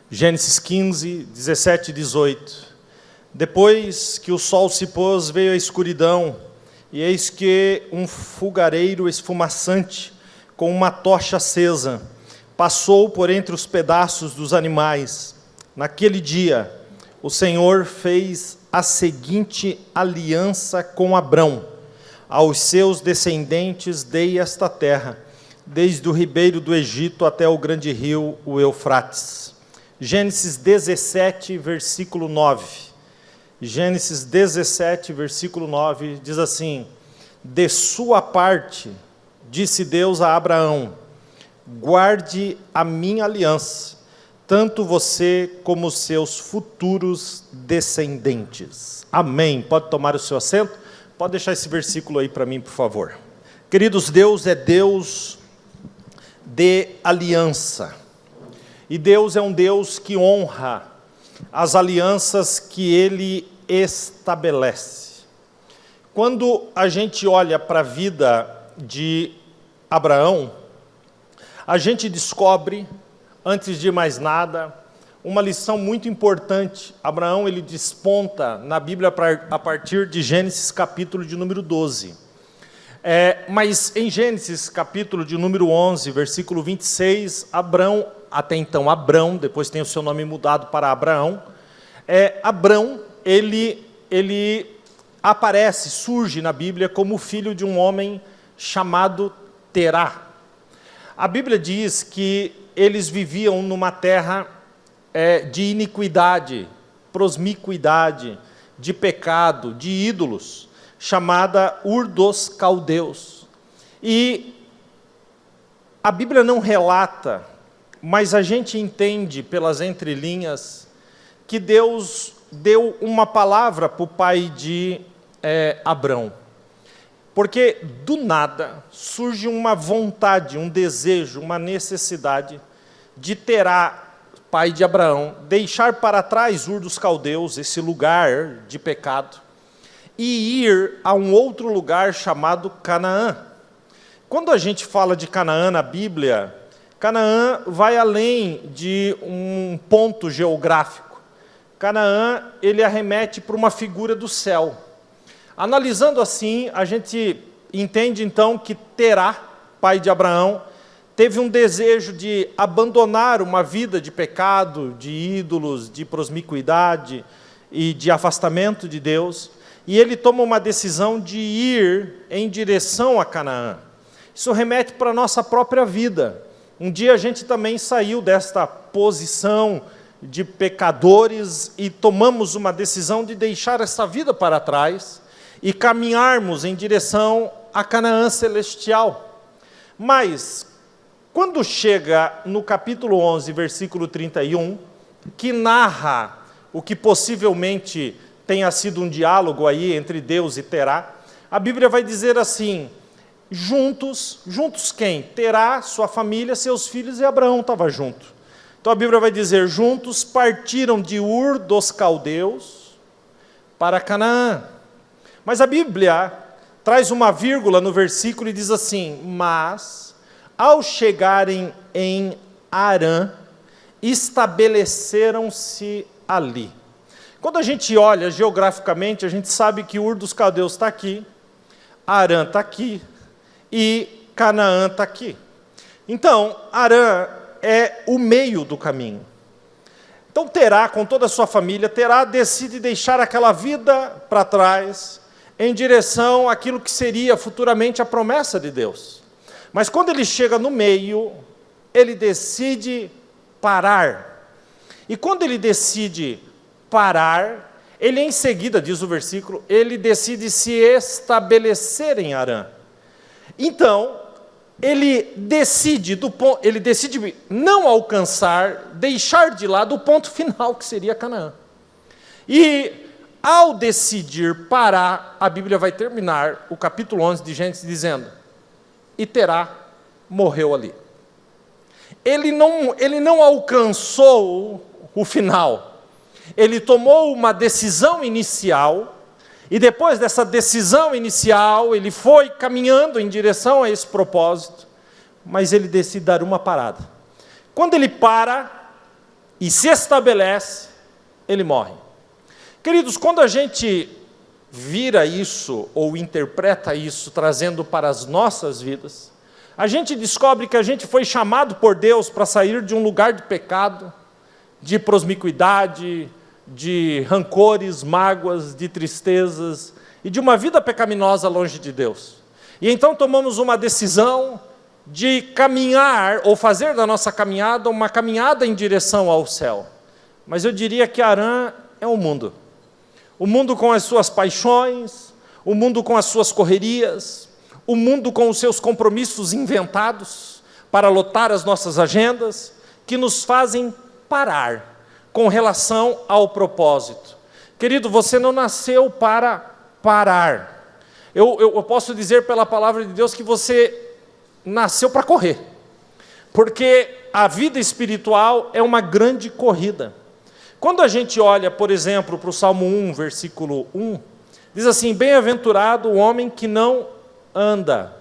Gênesis 15, 17 e 18. Depois que o sol se pôs, veio a escuridão, e eis que um fogareiro esfumaçante, com uma tocha acesa, passou por entre os pedaços dos animais. Naquele dia, o Senhor fez a seguinte aliança com Abrão: aos seus descendentes dei esta terra, desde o ribeiro do Egito até o grande rio, o Eufrates. Gênesis 17, versículo 9. Gênesis 17, versículo 9, diz assim: de sua parte, disse Deus a Abraão: guarde a minha aliança, tanto você como os seus futuros descendentes. Amém. Pode tomar o seu assento? Pode deixar esse versículo aí para mim, por favor. Queridos, Deus é Deus de aliança. E Deus é um Deus que honra as alianças que Ele estabelece. Quando a gente olha para a vida de Abraão, a gente descobre, antes de mais nada, uma lição muito importante. Abraão, ele desponta na Bíblia a partir de Gênesis capítulo de número 12. Mas em Gênesis capítulo de número 11, versículo 26, até então Abrão, depois tem o seu nome mudado para Abraão, Abrão, ele aparece, surge na Bíblia como filho de um homem chamado Terá. A Bíblia diz que eles viviam numa terra de iniquidade, prosmicuidade, de pecado, de ídolos, chamada Ur dos Caldeus. E a Bíblia não relata, mas a gente entende pelas entrelinhas que Deus deu uma palavra para o pai de Abrão. Porque do nada surge uma vontade, um desejo, uma necessidade de Terá, pai de Abraão, deixar para trás Ur dos Caldeus, esse lugar de pecado, e ir a um outro lugar chamado Canaã. Quando a gente fala de Canaã na Bíblia, Canaã vai além de um ponto geográfico. Canaã, ele arremete para uma figura do céu. Analisando assim, a gente entende então que Terá, pai de Abraão, teve um desejo de abandonar uma vida de pecado, de ídolos, de prosmicuidade e de afastamento de Deus, e ele toma uma decisão de ir em direção a Canaã. Isso remete para a nossa própria vida. Um dia a gente também saiu desta posição de pecadores e tomamos uma decisão de deixar essa vida para trás e caminharmos em direção a Canaã celestial. Mas, quando chega no capítulo 11, versículo 31, que narra o que possivelmente tenha sido um diálogo aí entre Deus e Terá, a Bíblia vai dizer assim: juntos quem? Terá, sua família, seus filhos, e Abraão estava junto. Então a Bíblia vai dizer: juntos partiram de Ur dos Caldeus para Canaã. Mas a Bíblia traz uma vírgula no versículo e diz assim: mas, ao chegarem em Harã, estabeleceram-se ali. Quando a gente olha geograficamente, a gente sabe que Ur dos Caldeus está aqui, Harã está aqui e Canaã está aqui. Então, Harã é o meio do caminho. Então Terá, com toda a sua família, Terá decide deixar aquela vida para trás, em direção àquilo que seria futuramente a promessa de Deus. Mas quando ele chega no meio, ele decide parar. E quando ele decide parar, ele em seguida, diz o versículo, ele decide se estabelecer em Harã. Então, ele decide não alcançar, deixar de lado o ponto final, que seria Canaã. E ao decidir parar, a Bíblia vai terminar o capítulo 11 de Gênesis dizendo: e Terá morreu ali. Ele não alcançou o final. Ele tomou uma decisão inicial, e depois dessa decisão inicial, ele foi caminhando em direção a esse propósito, mas ele decide dar uma parada. Quando ele para, e se estabelece, ele morre. Queridos, quando a gente vira isso, ou interpreta isso, trazendo para as nossas vidas, a gente descobre que a gente foi chamado por Deus para sair de um lugar de pecado, de promiscuidade, de rancores, mágoas, de tristezas, e de uma vida pecaminosa longe de Deus. E então tomamos uma decisão de caminhar, ou fazer da nossa caminhada, uma caminhada em direção ao céu. Mas eu diria que Harã é o mundo. O mundo com as suas paixões, o mundo com as suas correrias, o mundo com os seus compromissos inventados para lotar as nossas agendas, que nos fazem parar com relação ao propósito. Querido, você não nasceu para parar. Eu posso dizer pela palavra de Deus que você nasceu para correr, porque a vida espiritual é uma grande corrida. Quando a gente olha, por exemplo, para o Salmo 1, versículo 1, diz assim: bem-aventurado o homem que não anda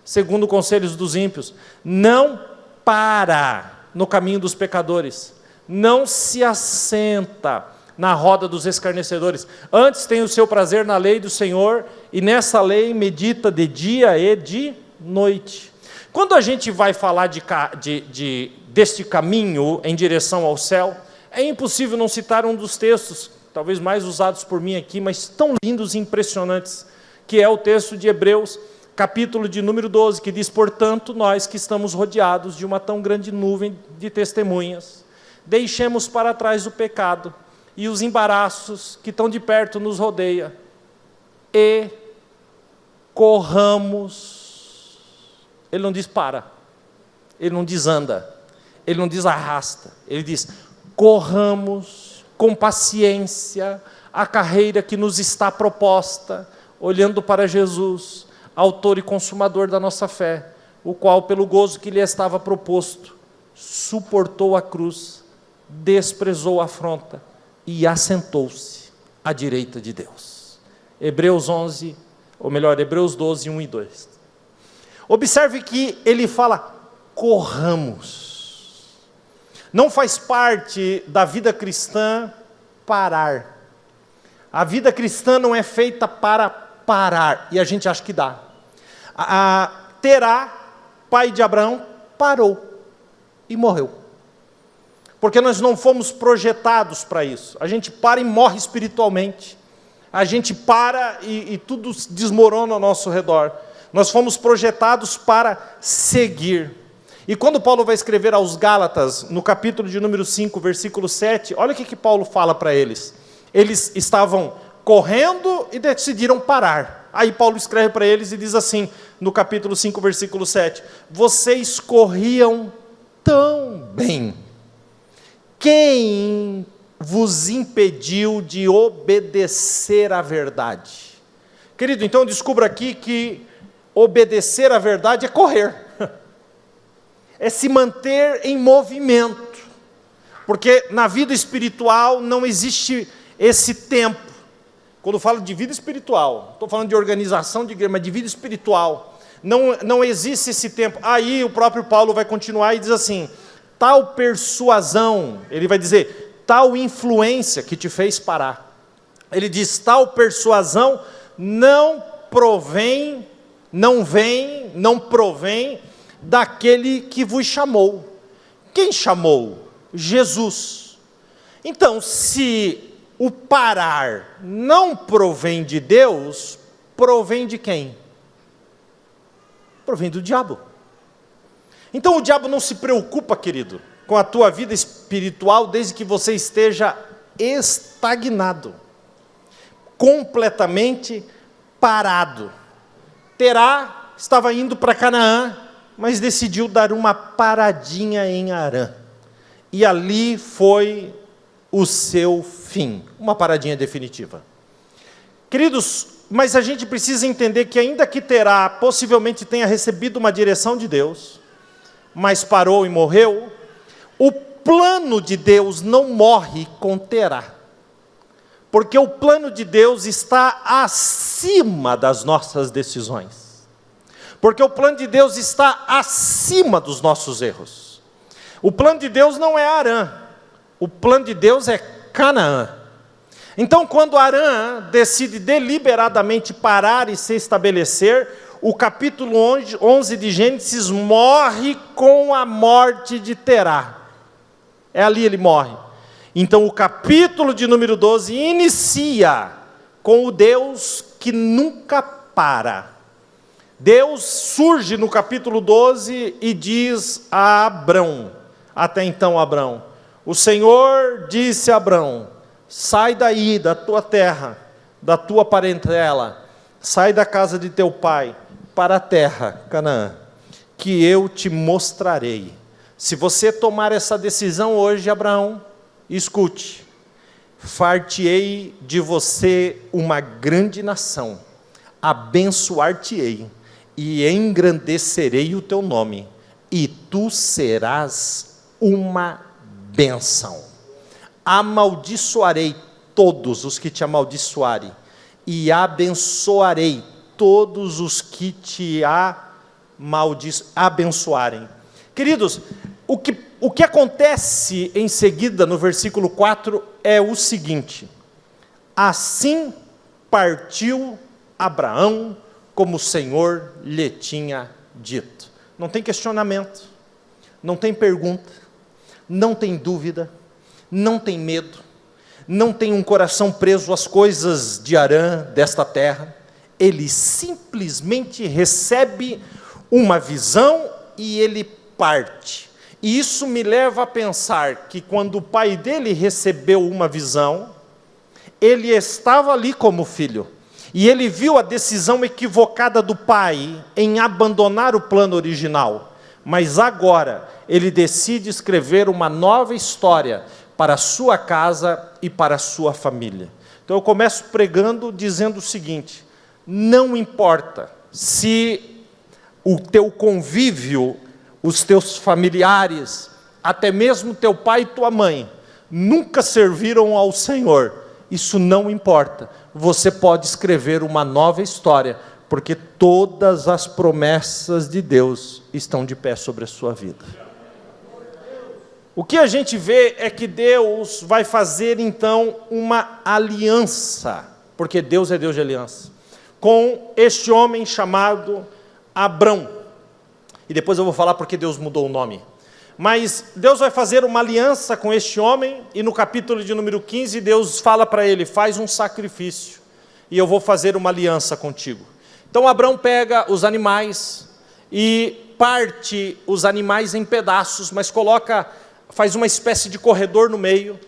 segundo conselhos dos ímpios, não para no caminho dos pecadores, não se assenta na roda dos escarnecedores, antes tem o seu prazer na lei do Senhor, e nessa lei medita de dia e de noite. Quando a gente vai falar deste caminho em direção ao céu, é impossível não citar um dos textos, talvez mais usados por mim aqui, mas tão lindos e impressionantes, que é o texto de Hebreus, capítulo de número 12, que diz: portanto, nós que estamos rodeados de uma tão grande nuvem de testemunhas, deixemos para trás o pecado e os embaraços que tão de perto nos rodeia, e corramos. Ele não diz para, ele não diz anda, ele não diz arrasta, ele diz: corramos com paciência a carreira que nos está proposta, olhando para Jesus, autor e consumador da nossa fé, o qual, pelo gozo que lhe estava proposto, suportou a cruz, desprezou a afronta e assentou-se à direita de Deus. Hebreus 12, 1 e 2. Observe que ele fala: corramos. Não faz parte da vida cristã parar. A vida cristã não é feita para parar, e a gente acha que dá. Terá, pai de Abraão, parou e morreu. Porque nós não fomos projetados para isso. A gente para e morre espiritualmente. A gente para e tudo desmorona ao nosso redor. Nós fomos projetados para seguir. E quando Paulo vai escrever aos Gálatas, no capítulo de número 5, versículo 7, olha o que Paulo fala para eles. Eles estavam correndo e decidiram parar. Aí Paulo escreve para eles e diz assim, no capítulo 5, versículo 7, vocês corriam tão bem. Quem vos impediu de obedecer à verdade? Querido, então descubra aqui que obedecer à verdade é correr, é se manter em movimento, porque na vida espiritual não existe esse tempo. Quando eu falo de vida espiritual, estou falando de organização de igreja, mas de vida espiritual, não existe esse tempo. Aí o próprio Paulo vai continuar e diz assim, tal persuasão, ele vai dizer, tal influência que te fez parar. Ele diz, tal persuasão não provém daquele que vos chamou. Quem chamou? Jesus. Então, se o parar não provém de Deus, provém de quem? Provém do diabo. Então o diabo não se preocupa, querido, com a tua vida espiritual, desde que você esteja estagnado, completamente parado. Terá estava indo para Canaã, mas decidiu dar uma paradinha em Harã. E ali foi o seu fim, uma paradinha definitiva. Queridos, mas a gente precisa entender que ainda que Terá possivelmente tenha recebido uma direção de Deus, mas parou e morreu, o plano de Deus não morre com Terá. Porque o plano de Deus está acima das nossas decisões. Porque o plano de Deus está acima dos nossos erros. O plano de Deus não é Harã. O plano de Deus é Canaã. Então, quando Arã decide deliberadamente parar e se estabelecer, o capítulo 11 de Gênesis morre com a morte de Terá. É ali ele morre. Então, o capítulo de número 12 inicia com o Deus que nunca para. Deus surge no capítulo 12 e diz a Abrão, até então Abrão, o Senhor disse a Abrão: sai daí da tua terra, da tua parentela, sai da casa de teu pai, para a terra, Canaã, que eu te mostrarei. Se você tomar essa decisão hoje, Abraão, escute, far-te-ei de você uma grande nação, abençoar-te-ei, e engrandecerei o teu nome, e tu serás uma bênção. Amaldiçoarei todos os que te amaldiçoarem, e abençoarei todos os que te abençoarem. Queridos, o que acontece em seguida no versículo 4 é o seguinte: assim partiu Abraão, como o Senhor lhe tinha dito. Não tem questionamento, não tem pergunta, não tem dúvida, não tem medo, não tem um coração preso às coisas de Arã, desta terra. Ele simplesmente recebe uma visão e ele parte. E isso me leva a pensar que quando o pai dele recebeu uma visão, ele estava ali como filho, e ele viu a decisão equivocada do pai em abandonar o plano original, mas agora ele decide escrever uma nova história para a sua casa e para a sua família. Então eu começo pregando dizendo o seguinte: não importa se o teu convívio, os teus familiares, até mesmo teu pai e tua mãe, nunca serviram ao Senhor, isso não importa. Você pode escrever uma nova história, porque todas as promessas de Deus estão de pé sobre a sua vida. O que a gente vê é que Deus vai fazer então uma aliança, porque Deus é Deus de aliança, com este homem chamado Abrão. E depois eu vou falar porque Deus mudou o nome. Mas Deus vai fazer uma aliança com este homem, e no capítulo de número 15, Deus fala para ele: faz um sacrifício, e eu vou fazer uma aliança contigo. Então Abrão pega os animais, e parte os animais em pedaços, mas faz uma espécie de corredor no meio,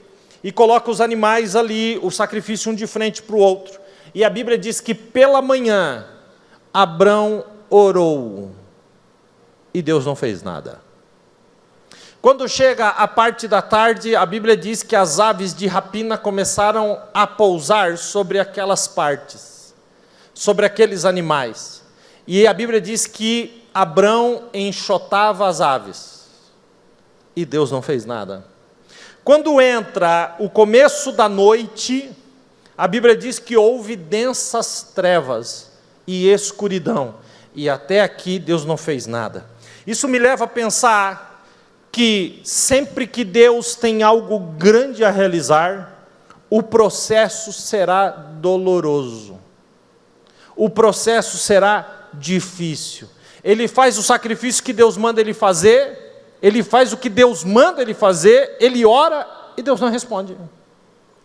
e coloca os animais ali, o sacrifício um de frente para o outro. E a Bíblia diz que pela manhã, Abrão orou, e Deus não fez nada. Quando chega a parte da tarde, a Bíblia diz que as aves de rapina começaram a pousar sobre aquelas partes, sobre aqueles animais. E a Bíblia diz que Abrão enxotava as aves, e Deus não fez nada. Quando entra o começo da noite, a Bíblia diz que houve densas trevas e escuridão, e até aqui Deus não fez nada. Isso me leva a pensar que sempre que Deus tem algo grande a realizar, o processo será doloroso, o processo será difícil. Ele faz o sacrifício que Deus manda ele fazer, ele faz o que Deus manda ele fazer, ele ora e Deus não responde.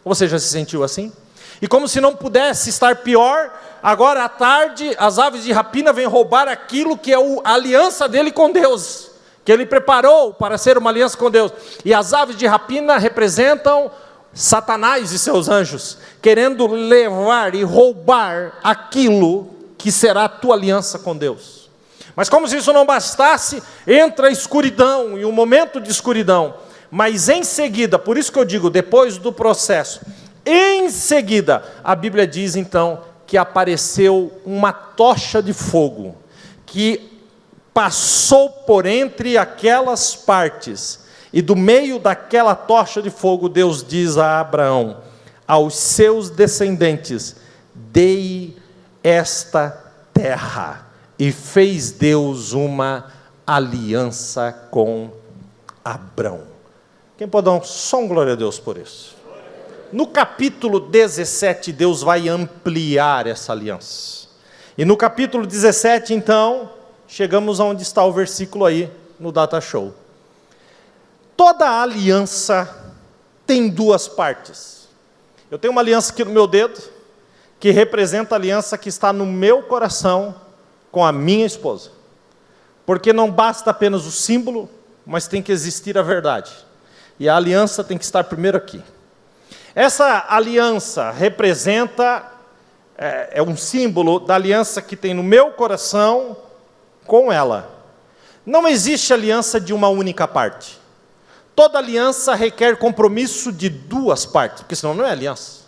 Você já se sentiu assim? E como se não pudesse estar pior, agora à tarde as aves de rapina vêm roubar aquilo que é a aliança dele com Deus, que ele preparou para ser uma aliança com Deus. E as aves de rapina representam Satanás e seus anjos, querendo levar e roubar aquilo que será a tua aliança com Deus. Mas como se isso não bastasse, entra a escuridão, e um momento de escuridão. Mas em seguida, por isso que eu digo, depois do processo, em seguida, a Bíblia diz então, que apareceu uma tocha de fogo, que passou por entre aquelas partes, e do meio daquela tocha de fogo, Deus diz a Abraão: aos seus descendentes dei esta terra, e fez Deus uma aliança com Abrão. Quem pode dar só um glória a Deus por isso? No capítulo 17, Deus vai ampliar essa aliança. E no capítulo 17, então, chegamos aonde está o versículo aí, no Data Show. Toda aliança tem duas partes. Eu tenho uma aliança aqui no meu dedo, que representa a aliança que está no meu coração com a minha esposa. Porque não basta apenas o símbolo, mas tem que existir a verdade. E a aliança tem que estar primeiro aqui. Essa aliança representa, é um símbolo da aliança que tem no meu coração com ela. Não existe aliança de uma única parte. Toda aliança requer compromisso de duas partes, porque senão não é aliança.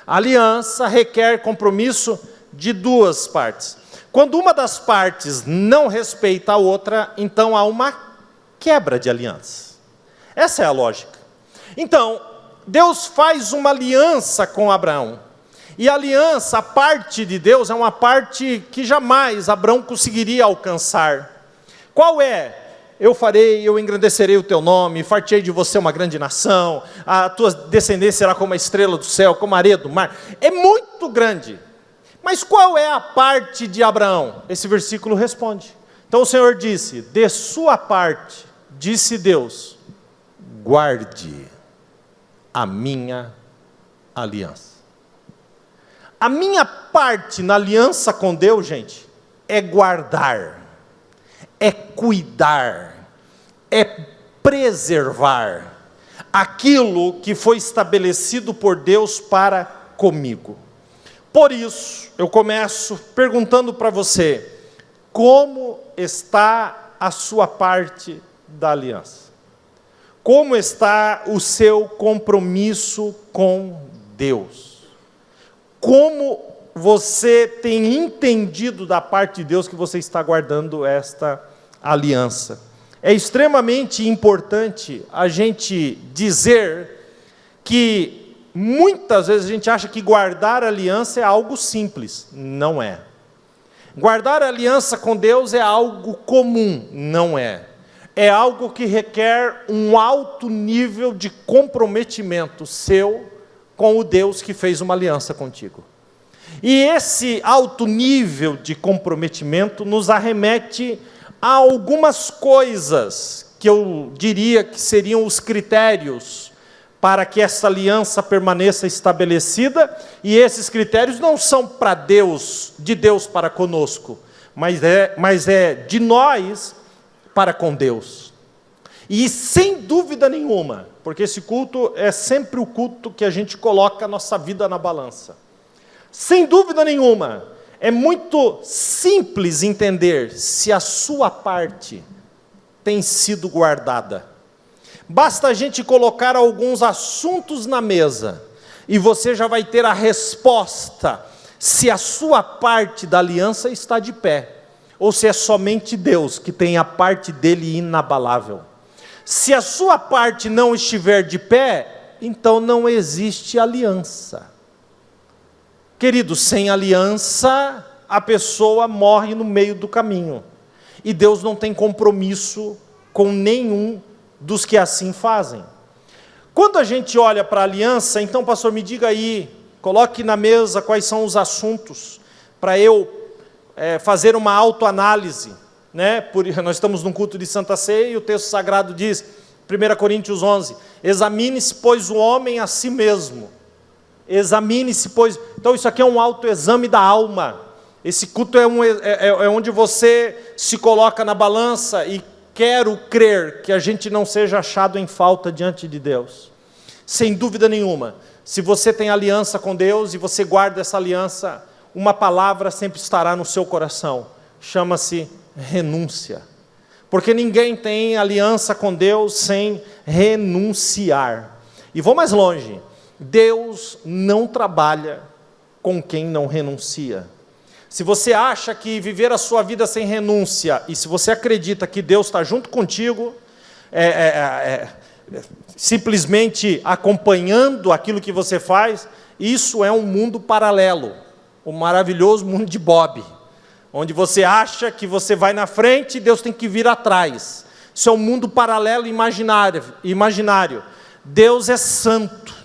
A aliança requer compromisso de duas partes. Quando uma das partes não respeita a outra, então há uma quebra de aliança. Essa é a lógica. Então, Deus faz uma aliança com Abraão. E a aliança, a parte de Deus, é uma parte que jamais Abraão conseguiria alcançar. Qual é? Eu engrandecerei o teu nome, fartei de você uma grande nação, a tua descendência será como a estrela do céu, como a areia do mar. É muito grande. Mas qual é a parte de Abraão? Esse versículo responde. Então o Senhor disse, de sua parte, disse Deus, guarde a minha aliança. A minha parte na aliança com Deus, gente, é guardar, é cuidar, é preservar aquilo que foi estabelecido por Deus para comigo. Por isso, eu começo perguntando para você, como está a sua parte da aliança? Como está o seu compromisso com Deus? Como você tem entendido da parte de Deus que você está guardando esta aliança? É extremamente importante a gente dizer que muitas vezes a gente acha que guardar aliança é algo simples. Não é. Guardar aliança com Deus é algo comum. Não é. É algo que requer um alto nível de comprometimento seu com o Deus que fez uma aliança contigo. E esse alto nível de comprometimento nos arremete a algumas coisas que eu diria que seriam os critérios para que essa aliança permaneça estabelecida, e esses critérios não são para Deus, de Deus para conosco, mas é de nós para com Deus. E sem dúvida nenhuma, porque esse culto é sempre o culto que a gente coloca a nossa vida na balança. Sem dúvida nenhuma, é muito simples entender se a sua parte tem sido guardada. Basta a gente colocar alguns assuntos na mesa, e você já vai ter a resposta, se a sua parte da aliança está de pé, ou se é somente Deus que tem a parte dele inabalável. Se a sua parte não estiver de pé, então não existe aliança. Querido, sem aliança, a pessoa morre no meio do caminho. E Deus não tem compromisso com nenhum dos que assim fazem. Quando a gente olha para a aliança, então, pastor, me diga aí, coloque na mesa quais são os assuntos, para eu fazer uma autoanálise. Nós estamos num culto de Santa Ceia, e o texto sagrado diz, 1 Coríntios 11, examine-se, pois, o homem a si mesmo. Examine-se, pois... Então isso aqui é um autoexame da alma. Esse culto é onde você se coloca na balança e quero crer que a gente não seja achado em falta diante de Deus. Sem dúvida nenhuma, se você tem aliança com Deus e você guarda essa aliança, uma palavra sempre estará no seu coração. Chama-se renúncia. Porque ninguém tem aliança com Deus sem renunciar. E vou mais longe. Deus não trabalha com quem não renuncia. Se você acha que viver a sua vida sem renúncia, e se você acredita que Deus está junto contigo, simplesmente acompanhando aquilo que você faz, isso é um mundo paralelo, o maravilhoso mundo de Bob, onde você acha que você vai na frente e Deus tem que vir atrás. Isso é um mundo paralelo imaginário. Deus é santo.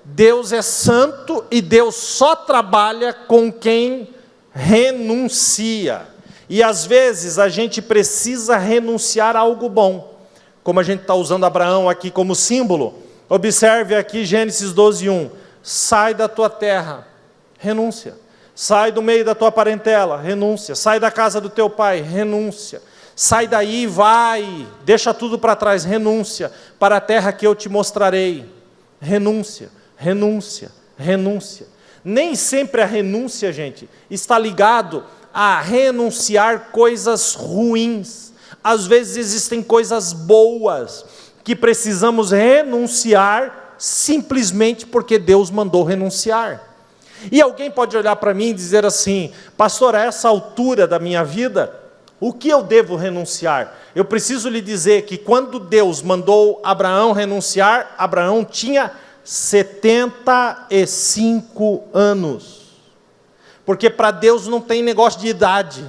Deus é santo e Deus só trabalha com quem renuncia. E às vezes a gente precisa renunciar a algo bom. Como a gente está usando Abraão aqui como símbolo. Observe aqui Gênesis 12:1. Sai da tua terra, renúncia. Sai do meio da tua parentela, renúncia. Sai da casa do teu pai, renúncia. Sai daí, vai, deixa tudo para trás, renúncia. Para a terra que eu te mostrarei. Renúncia, renúncia, renúncia. Nem sempre a renúncia, gente, está ligado a renunciar coisas ruins. Às vezes existem coisas boas que precisamos renunciar simplesmente porque Deus mandou renunciar. E alguém pode olhar para mim e dizer assim: pastor, a essa altura da minha vida, o que eu devo renunciar? Eu preciso lhe dizer que quando Deus mandou Abraão renunciar, Abraão tinha 75 anos. Porque para Deus não tem negócio de idade.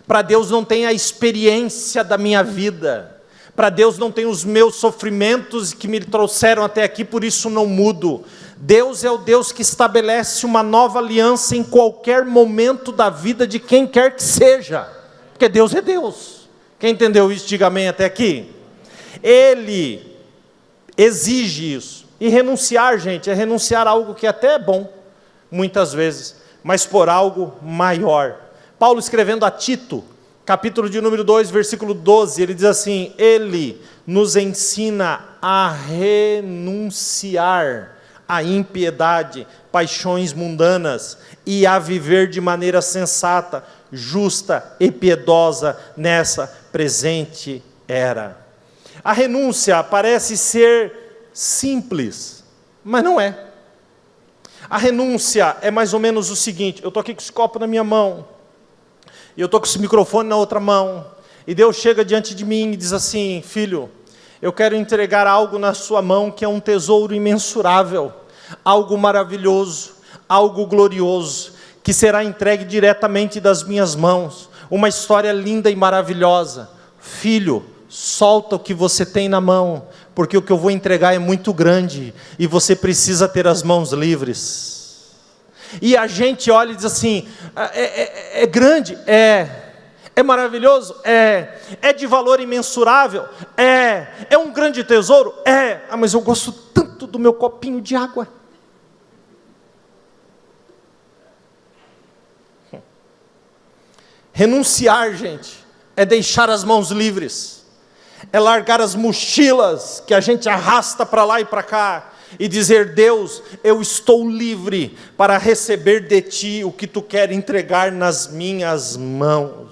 Para Deus não tem a experiência da minha vida. Para Deus não tem os meus sofrimentos que me trouxeram até aqui, por isso não mudo. Deus é o Deus que estabelece uma nova aliança em qualquer momento da vida de quem quer que seja. Porque Deus é Deus. Quem entendeu isso, diga amém até aqui. Ele exige isso. E renunciar, gente, é renunciar a algo que até é bom, muitas vezes, mas por algo maior. Paulo escrevendo a Tito, capítulo de número 2, versículo 12, ele diz assim: ele nos ensina a renunciar à impiedade, paixões mundanas, e a viver de maneira sensata, justa e piedosa nessa presente era. A renúncia parece ser simples, mas não é. A renúncia é mais ou menos o seguinte: eu estou aqui com esse copo na minha mão, e eu estou com esse microfone na outra mão, e Deus chega diante de mim e diz assim: filho, eu quero entregar algo na sua mão que é um tesouro imensurável, algo maravilhoso, algo glorioso, que será entregue diretamente das minhas mãos, uma história linda e maravilhosa. Filho, solta o que você tem na mão, porque o que eu vou entregar é muito grande, e você precisa ter as mãos livres. E a gente olha e diz assim: é grande? É maravilhoso? É de valor imensurável? É um grande tesouro? Mas eu gosto tanto do meu copinho de água. Renunciar, gente, é deixar as mãos livres, é largar as mochilas que a gente arrasta para lá e para cá, e dizer: Deus, eu estou livre para receber de Ti o que Tu quer entregar nas minhas mãos.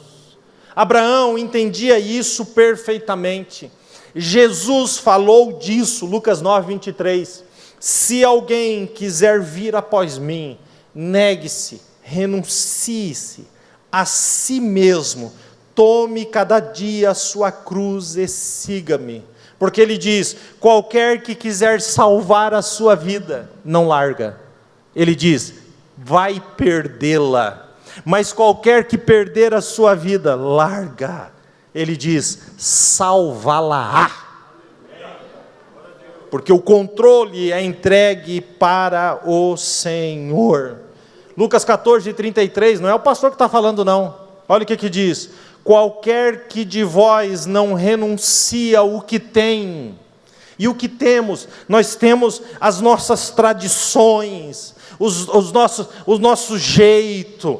Abraão entendia isso perfeitamente. Jesus falou disso, Lucas 9, 23. Se alguém quiser vir após mim, negue-se, renuncie-se a si mesmo, tome cada dia a sua cruz e siga-me. Porque ele diz: qualquer que quiser salvar a sua vida, não larga. Ele diz: vai perdê-la. Mas qualquer que perder a sua vida, larga. Ele diz: salvá-la-á. Porque o controle é entregue para o Senhor. Lucas 14, 33, não é o pastor que está falando não. Olha o que diz: qualquer que de vós não renuncia o que tem. E o que temos? Nós temos as nossas tradições, o nosso jeito,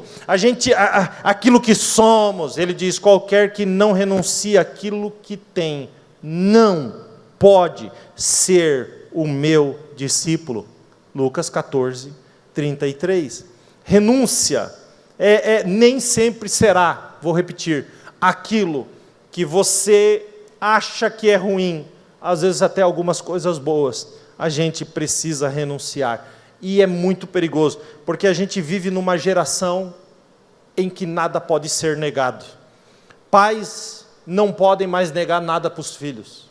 aquilo que somos. Ele diz: qualquer que não renuncia aquilo que tem, não pode ser o meu discípulo. Lucas 14, 33. Renúncia nem sempre será, vou repetir, aquilo que você acha que é ruim. Às vezes até algumas coisas boas a gente precisa renunciar. E é muito perigoso, porque a gente vive numa geração em que nada pode ser negado. Pais não podem mais negar nada para os filhos.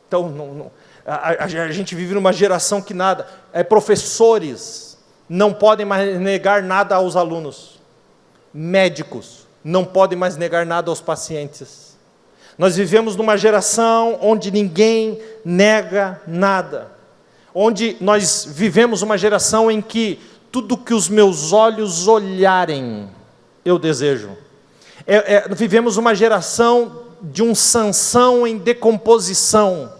Então, a gente vive numa geração que nada... professores não podem mais negar nada aos alunos. Médicos não podem mais negar nada aos pacientes. Nós vivemos numa geração onde ninguém nega nada. Onde nós vivemos uma geração em que tudo que os meus olhos olharem, eu desejo. Vivemos uma geração de um Sansão em decomposição.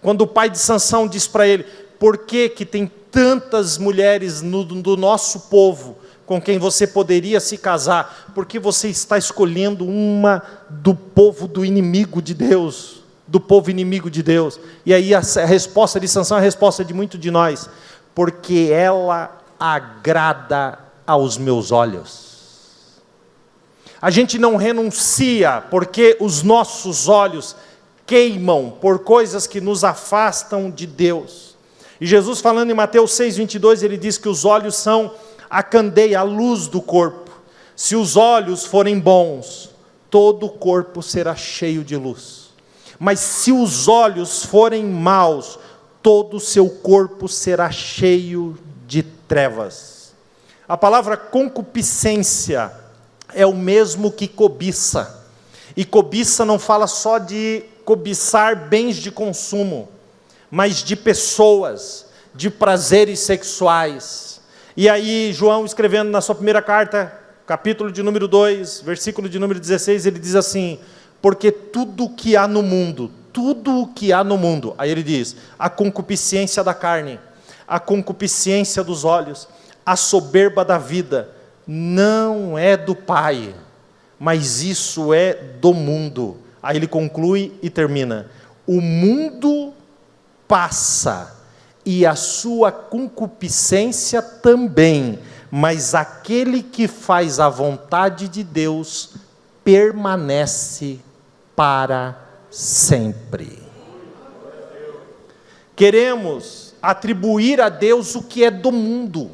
Quando o pai de Sansão diz para ele: por que tem tantas mulheres do nosso povo com quem você poderia se casar? Porque você está escolhendo uma do povo do inimigo de Deus, do povo inimigo de Deus. E aí a resposta de Sansão é a resposta de muito de nós: porque ela agrada aos meus olhos. A gente não renuncia porque os nossos olhos queimam por coisas que nos afastam de Deus. E Jesus, falando em Mateus 6:22, ele diz que os olhos são a candeia, a luz do corpo. Se os olhos forem bons, todo o corpo será cheio de luz. Mas se os olhos forem maus, todo o seu corpo será cheio de trevas. A palavra concupiscência é o mesmo que cobiça. E cobiça não fala só de cobiçar bens de consumo, mas de pessoas, de prazeres sexuais. E aí João, escrevendo na sua primeira carta, capítulo de número 2, versículo de número 16, ele diz assim: porque tudo o que há no mundo, aí ele diz, a concupiscência da carne, a concupiscência dos olhos, a soberba da vida, não é do Pai, mas isso é do mundo. Aí ele conclui e termina: o mundo passa, e a sua concupiscência também, mas aquele que faz a vontade de Deus permanece para sempre. Queremos atribuir a Deus o que é do mundo.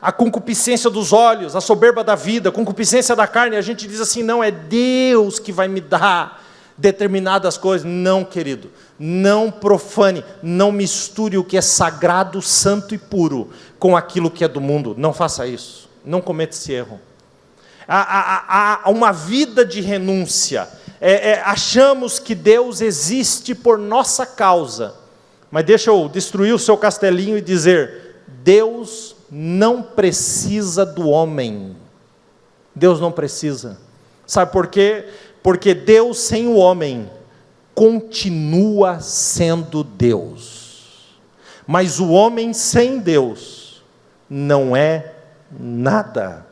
A concupiscência dos olhos, a soberba da vida, a concupiscência da carne, a gente diz assim: não, é Deus que vai me dar determinadas coisas. Não, querido, não profane, não misture o que é sagrado, santo e puro com aquilo que é do mundo. Não faça isso, não cometa esse erro. Há uma vida de renúncia. Achamos que Deus existe por nossa causa, mas deixa eu destruir o seu castelinho e dizer: Deus não precisa do homem. Deus não precisa. Sabe por quê? Porque Deus sem o homem continua sendo Deus. Mas o homem sem Deus não é nada.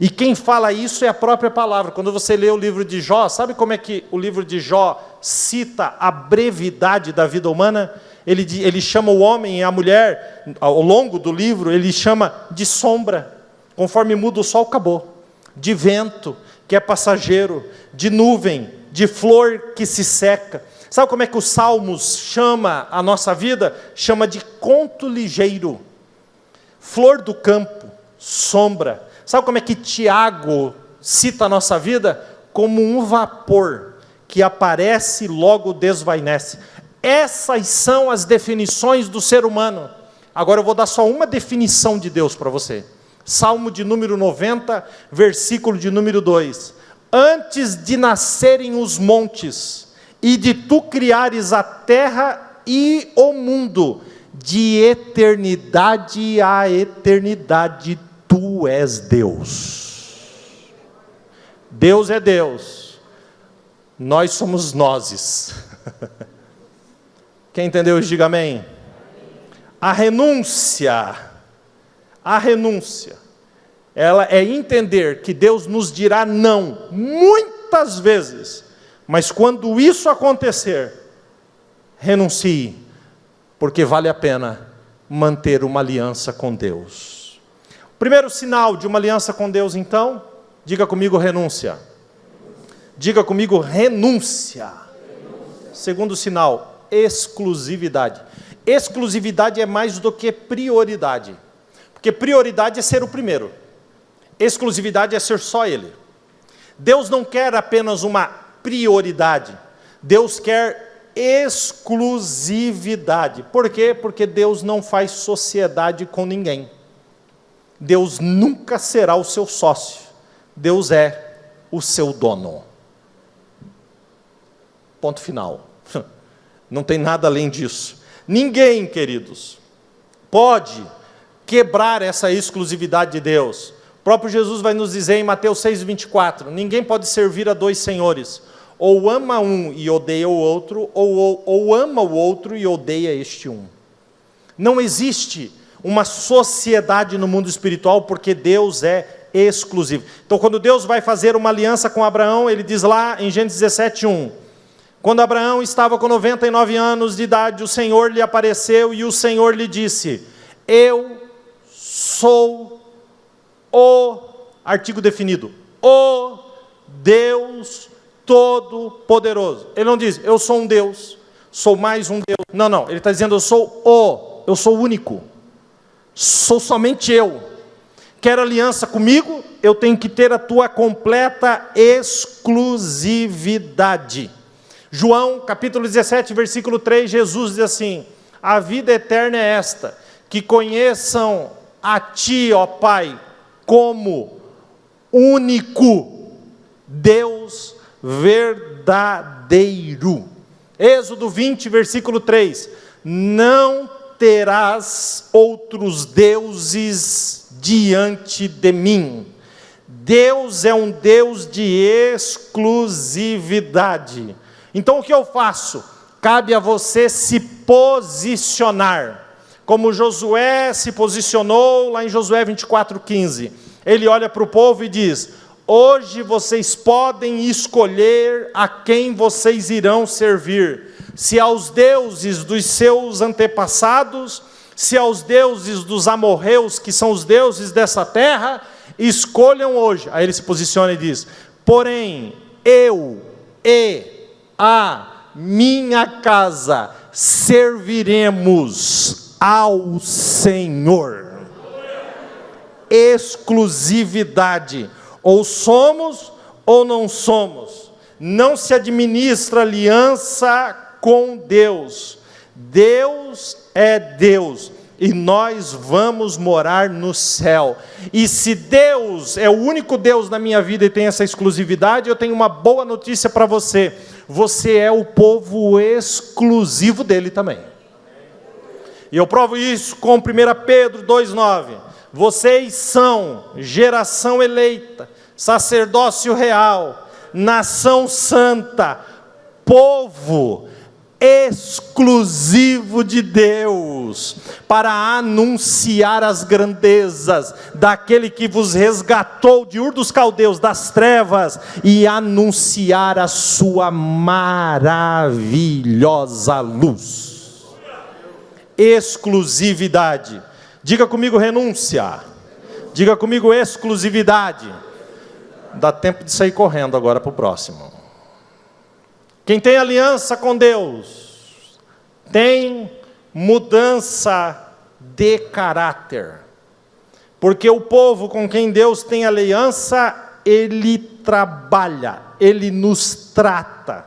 E quem fala isso é a própria palavra. Quando você lê o livro de Jó, sabe como é que o livro de Jó cita a brevidade da vida humana? Ele chama o homem e a mulher, ao longo do livro, ele chama de sombra. Conforme muda o sol, acabou. De vento, que é passageiro. De nuvem, de flor que se seca. Sabe como é que os Salmos chama a nossa vida? Chama de conto ligeiro. Flor do campo, sombra. Sabe como é que Tiago cita a nossa vida? Como um vapor que aparece e logo desvanece. Essas são as definições do ser humano. Agora eu vou dar só uma definição de Deus para você. Salmo de número 90, versículo de número 2. Antes de nascerem os montes, e de tu criares a terra e o mundo, de eternidade a eternidade, tu és Deus. Deus é Deus. Nós somos nozes. Quem entendeu, diga amém. A renúncia, ela é entender que Deus nos dirá não, muitas vezes, mas quando isso acontecer, renuncie, porque vale a pena manter uma aliança com Deus. O primeiro sinal de uma aliança com Deus, então, diga comigo renúncia. Diga comigo renúncia. Segundo sinal, exclusividade. Exclusividade é mais do que prioridade, porque prioridade é ser o primeiro, exclusividade é ser só Ele. Deus não quer apenas uma prioridade, Deus quer exclusividade. Por quê? Porque Deus não faz sociedade com ninguém. Deus nunca será o seu sócio, Deus é o seu dono. Ponto final. Não tem nada além disso. Ninguém, queridos, pode quebrar essa exclusividade de Deus. O próprio Jesus vai nos dizer em Mateus 6,24, ninguém pode servir a dois senhores, ou ama um e odeia o outro, ou ama o outro e odeia este um. Não existe uma sociedade no mundo espiritual, porque Deus é exclusivo. Então, quando Deus vai fazer uma aliança com Abraão, ele diz lá em Gênesis 17:1, quando Abraão estava com 99 anos de idade, o Senhor lhe apareceu e o Senhor lhe disse, eu sou o, artigo definido, o Deus Todo-Poderoso. Ele não diz, eu sou um Deus, sou mais um Deus. Não, ele está dizendo, eu sou único, sou somente eu. Quer aliança comigo? Eu tenho que ter a tua completa exclusividade. João, capítulo 17, versículo 3, Jesus diz assim, a vida eterna é esta, que conheçam a ti, ó Pai, como único Deus verdadeiro. Êxodo 20, versículo 3, não terás outros deuses diante de mim. Deus é um Deus de exclusividade. Então o que eu faço? Cabe a você se posicionar, como Josué se posicionou lá em Josué 24:15. Ele olha para o povo e diz, hoje vocês podem escolher a quem vocês irão servir, se aos deuses dos seus antepassados, se aos deuses dos amorreus, que são os deuses dessa terra, escolham hoje. Aí ele se posiciona e diz, porém, eu e a minha casa serviremos ao Senhor. Exclusividade, ou somos ou não somos. Não se administra aliança com Deus. Deus é Deus e nós vamos morar no céu. E se Deus é o único Deus na minha vida e tem essa exclusividade, eu tenho uma boa notícia para você. Você é o povo exclusivo dele também. E eu provo isso com 1 Pedro 2,9. Vocês são geração eleita, sacerdócio real, nação santa, povo exclusivo de Deus, para anunciar as grandezas daquele que vos resgatou de Ur dos Caldeus, das trevas, e anunciar a sua maravilhosa luz. Exclusividade. Diga comigo renúncia. Diga comigo exclusividade. Dá tempo de sair correndo agora para o próximo. Quem tem aliança com Deus, tem mudança de caráter. Porque o povo com quem Deus tem aliança, ele trabalha, ele nos trata,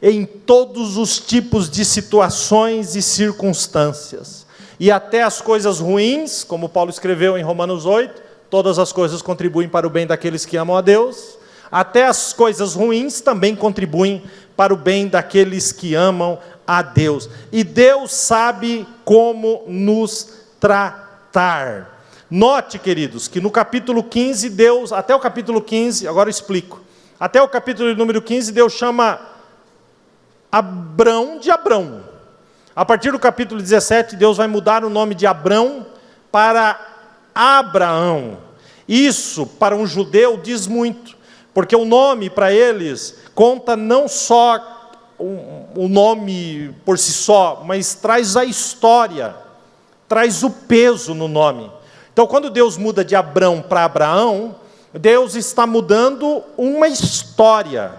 em todos os tipos de situações e circunstâncias. E até as coisas ruins, como Paulo escreveu em Romanos 8, todas as coisas contribuem para o bem daqueles que amam a Deus. Até as coisas ruins também contribuem para o bem daqueles que amam a Deus. E Deus sabe como nos tratar. Note, queridos, que no capítulo 15, Deus, até o capítulo 15, agora eu explico. Até o capítulo número 15, Deus chama Abrão de Abrão. A partir do capítulo 17, Deus vai mudar o nome de Abrão para Abraão. Isso, para um judeu, diz muito. Porque o nome para eles conta não só o nome por si só, mas traz a história, traz o peso no nome. Então, quando Deus muda de Abrão para Abraão, Deus está mudando uma história.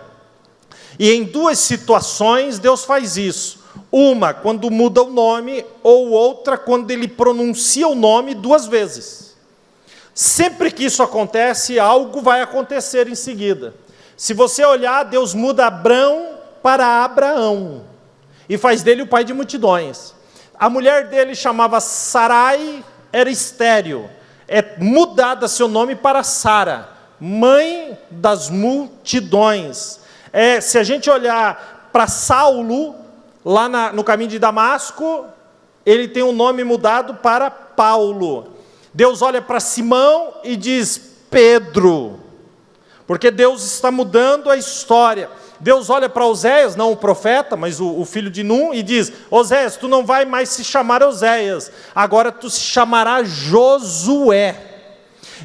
E em duas situações Deus faz isso. Uma, quando muda o nome, ou outra, quando ele pronuncia o nome duas vezes. Sempre que isso acontece, algo vai acontecer em seguida. Se você olhar, Deus muda Abrão para Abraão, e faz dele o pai de multidões. A mulher dele chamava Sarai, era estéril. É mudada seu nome para Sara, mãe das multidões. Se a gente olhar para Saulo, lá no caminho de Damasco, ele tem um nome mudado para Paulo. Deus olha para Simão e diz Pedro, porque Deus está mudando a história. Deus olha para Oséias, não o profeta, mas o filho de Num, e diz: Oséias, tu não vai mais se chamar Oséias, agora tu se chamarás Josué.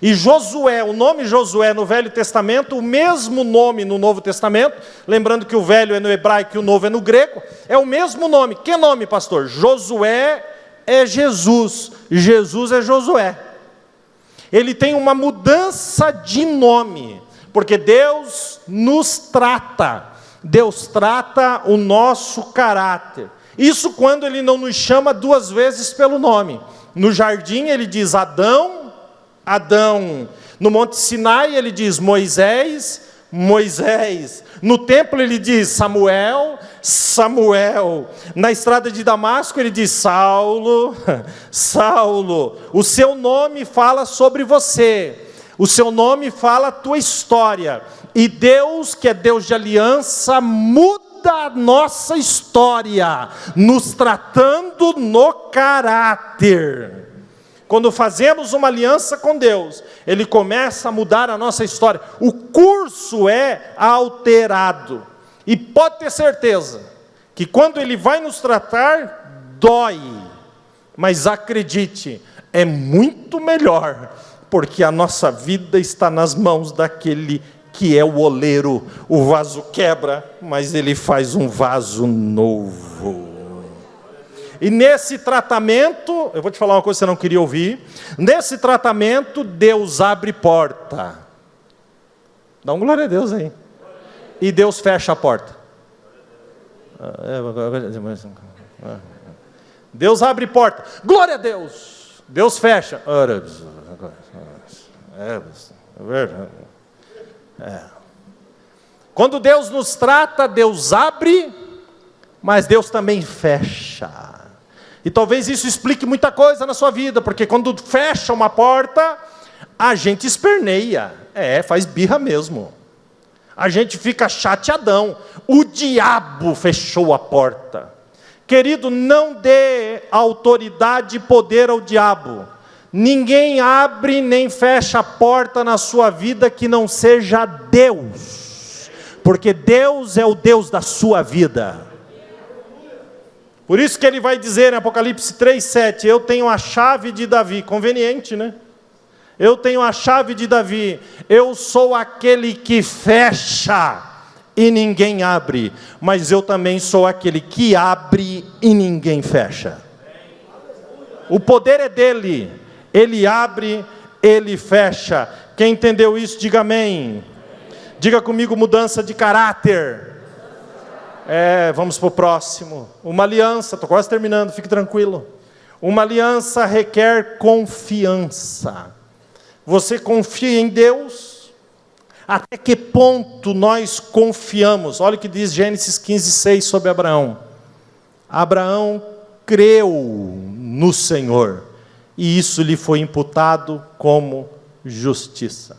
E Josué, o nome Josué no Velho Testamento, o mesmo nome no Novo Testamento, lembrando que o velho é no hebraico e o novo é no grego, é o mesmo nome. Que nome, pastor? Josué é Jesus, Jesus é Josué. Ele tem uma mudança de nome, porque Deus nos trata, Deus trata o nosso caráter. Isso quando Ele não nos chama duas vezes pelo nome. No jardim Ele diz Adão, Adão. No Monte Sinai Ele diz Moisés, Moisés. No templo Ele diz Samuel, Samuel. Na estrada de Damasco Ele diz Saulo, Saulo. O seu nome fala sobre você. O seu nome fala a tua história. E Deus, que é Deus de aliança, muda a nossa história, nos tratando no caráter. Quando fazemos uma aliança com Deus, Ele começa a mudar a nossa história. O curso é alterado. E pode ter certeza que quando Ele vai nos tratar, dói. Mas acredite, é muito melhor, porque a nossa vida está nas mãos daquele que é o oleiro. O vaso quebra, mas Ele faz um vaso novo. E nesse tratamento, eu vou te falar uma coisa que você não queria ouvir. Nesse tratamento, Deus abre porta. Dá um glória a Deus aí. E Deus fecha a porta. Deus abre porta. Glória a Deus. Deus fecha. Quando Deus nos trata, Deus abre, mas Deus também fecha. E talvez isso explique muita coisa na sua vida, porque quando fecha uma porta, a gente esperneia, faz birra mesmo. A gente fica chateadão. O diabo fechou a porta. Querido, não dê autoridade e poder ao diabo. Ninguém abre nem fecha a porta na sua vida que não seja Deus, porque Deus é o Deus da sua vida. Por isso que Ele vai dizer em Apocalipse 3:7, eu tenho a chave de Davi. Conveniente, né? Eu tenho a chave de Davi. Eu sou aquele que fecha e ninguém abre, mas eu também sou aquele que abre e ninguém fecha. O poder é dele. Ele abre, Ele fecha. Quem entendeu isso, diga amém. Diga comigo, mudança de caráter. Vamos para o próximo. Uma aliança, estou quase terminando, fique tranquilo. Uma aliança requer confiança. Você confia em Deus? Até que ponto nós confiamos? Olha o que diz Gênesis 15:6 sobre Abraão. Abraão creu no Senhor, e isso lhe foi imputado como justiça.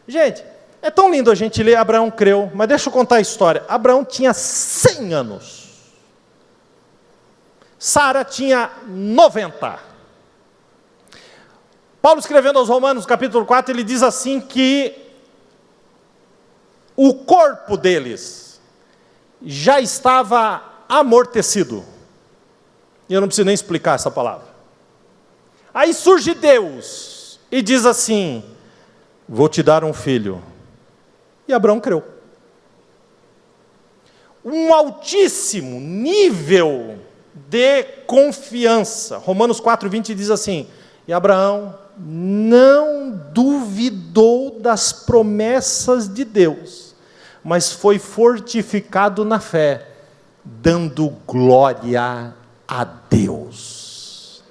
Gente, é tão lindo a gente ler Abraão creu, mas deixa eu contar a história. Abraão tinha 100 anos. Sara tinha 90. Paulo, escrevendo aos Romanos, capítulo 4, ele diz assim que o corpo deles já estava amortecido. E eu não preciso nem explicar essa palavra. Aí surge Deus e diz assim: vou te dar um filho. E Abraão creu. Um altíssimo nível de confiança. Romanos 4:20 diz assim: e Abraão não duvidou das promessas de Deus, mas foi fortificado na fé, dando glória a Deus.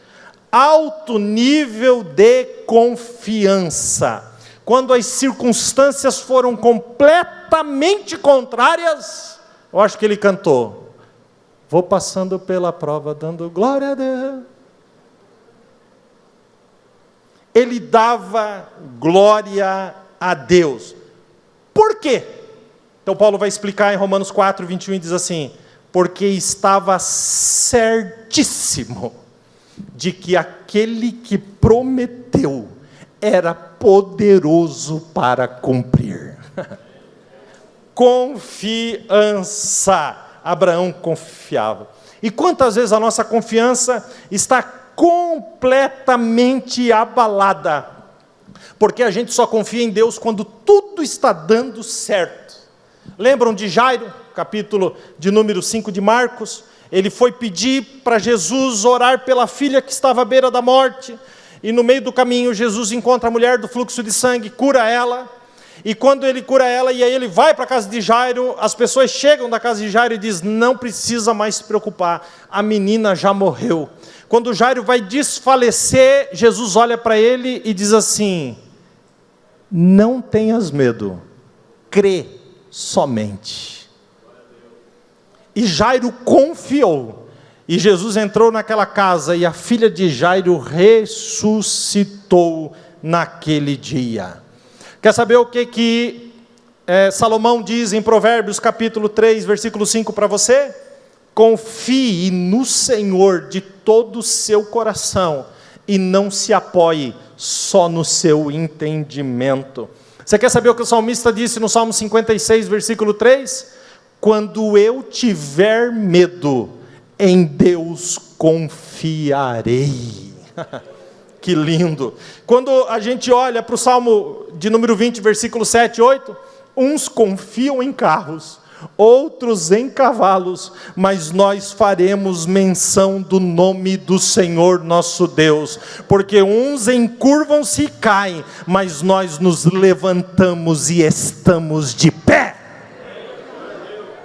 Alto nível de confiança. Quando as circunstâncias foram completamente contrárias, eu acho que ele cantou: vou passando pela prova, dando glória a Deus. Ele dava glória a Deus. Por quê? Então Paulo vai explicar em Romanos 4, 21 e diz assim: porque estava certíssimo de que aquele que prometeu era poderoso para cumprir. Confiança. Abraão confiava. E quantas vezes a nossa confiança está completamente abalada, porque a gente só confia em Deus quando tudo está dando certo. Lembram de Jairo, capítulo de número 5 de Marcos? Ele foi pedir para Jesus orar pela filha que estava à beira da morte, e no meio do caminho Jesus encontra a mulher do fluxo de sangue, cura ela, e quando ele cura ela, e aí ele vai para a casa de Jairo, as pessoas chegam da casa de Jairo e dizem: não precisa mais se preocupar, a menina já morreu. Quando Jairo vai desfalecer, Jesus olha para ele e diz assim: não tenhas medo, crê somente. E Jairo confiou, e Jesus entrou naquela casa, e a filha de Jairo ressuscitou naquele dia. Quer saber o que Salomão diz em Provérbios capítulo 3, versículo 5 para você? Confie no Senhor de todo o seu coração, e não se apoie só no seu entendimento. Você quer saber o que o salmista disse no Salmo 56, versículo 3? Quando eu tiver medo, em Deus confiarei. Que lindo! Quando a gente olha para o Salmo de número 20, versículo 7 e 8, uns confiam em carros, outros em cavalos, mas nós faremos menção do nome do Senhor nosso Deus, porque uns encurvam-se e caem, mas nós nos levantamos e estamos de pé.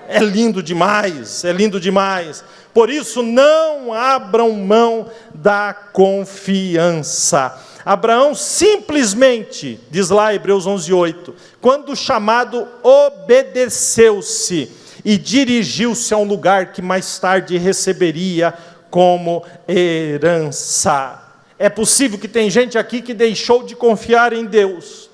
É lindo demais, é lindo demais. Por isso, não abram mão da confiança. Abraão simplesmente, diz lá Hebreus 11:8, quando chamado, obedeceu-se e dirigiu-se a um lugar que mais tarde receberia como herança. É possível que tem gente aqui que deixou de confiar em Deus,